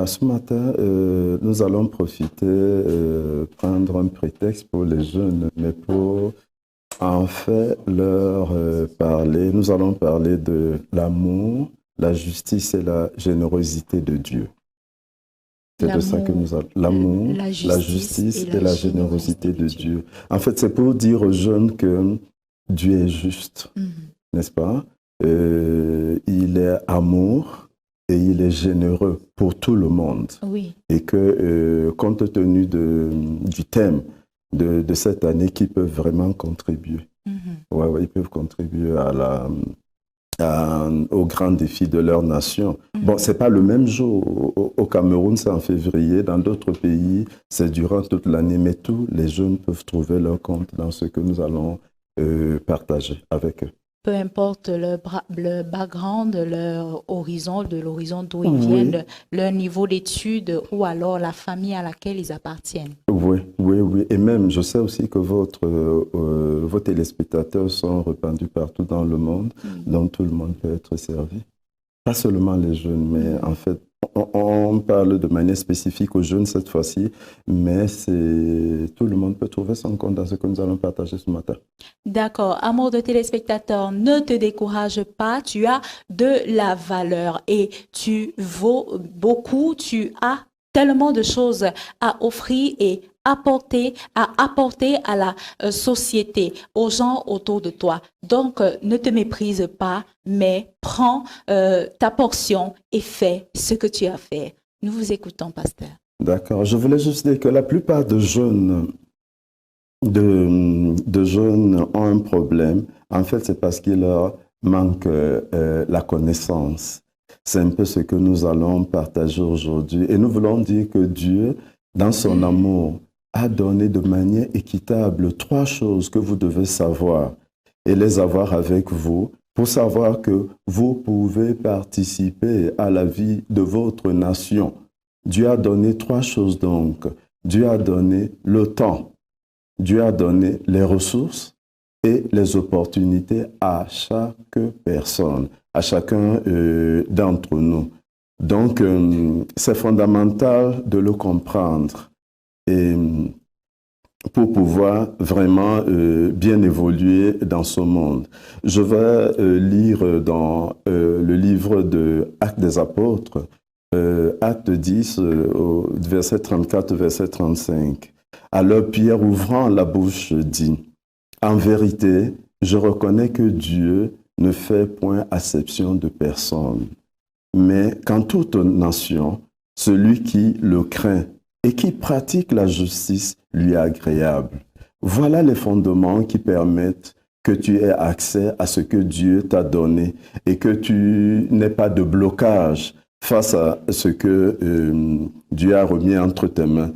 ce matin, nous allons profiter, prendre un prétexte pour les jeunes, mais pour en fait leur parler. Nous allons parler de l'amour, la justice et la générosité de Dieu. C'est de ça que nous allons. L'amour, la justice et la générosité de Dieu. En fait, c'est pour dire aux jeunes que Dieu est juste, n'est-ce pas? Il est amour et il est généreux pour tout le monde. Oui. Et que, compte tenu du thème de cette année, qu'ils peuvent vraiment contribuer. Ouais, ils peuvent contribuer aux grands défis de leur nation. Bon, ce n'est pas le même jour. Au Cameroun, c'est en février. Dans d'autres pays, c'est durant toute l'année. Mais tous les jeunes peuvent trouver leur compte dans ce que nous allons partager avec eux. Peu importe le background, leur horizon, de l'horizon d'où ils viennent, leur niveau d'études ou alors la famille à laquelle ils appartiennent. Oui. Et même, je sais aussi que vos téléspectateurs sont répandus partout dans le monde, donc tout le monde peut être servi. Pas seulement les jeunes, mais en fait, on parle de manière spécifique aux jeunes cette fois-ci, mais tout le monde peut trouver son compte dans ce que nous allons partager ce matin. D'accord. Amour de téléspectateurs, ne te décourage pas. Tu as de la valeur et tu vaux beaucoup. Tu as tellement de choses à offrir et à apporter à la société, aux gens autour de toi. Donc, ne te méprise pas, mais prends ta portion et fais ce que tu as fait. Nous vous écoutons, pasteur. D'accord. Je voulais juste dire que la plupart de jeunes ont un problème. En fait, c'est parce qu'il leur manque la connaissance. C'est un peu ce que nous allons partager aujourd'hui. Et nous voulons dire que Dieu, dans son amour, a donné de manière équitable 3 choses que vous devez savoir et les avoir avec vous pour savoir que vous pouvez participer à la vie de votre nation. Dieu a donné 3 choses donc. Dieu a donné le temps. Dieu a donné les ressources et les opportunités à chaque personne, à chacun d'entre nous. Donc, c'est fondamental de le comprendre et pour pouvoir vraiment bien évoluer dans ce monde. Je vais lire dans le livre de Actes des Apôtres, Acte 10, verset 34, verset 35. Alors Pierre, ouvrant la bouche, dit « En vérité, je reconnais que Dieu ne fait point acception de personne, mais qu'en toute nation, celui qui le craint et qui pratique la justice lui est agréable. Voilà les fondements qui permettent que tu aies accès à ce que Dieu t'a donné et que tu n'aies pas de blocage face à ce que Dieu a remis entre tes mains.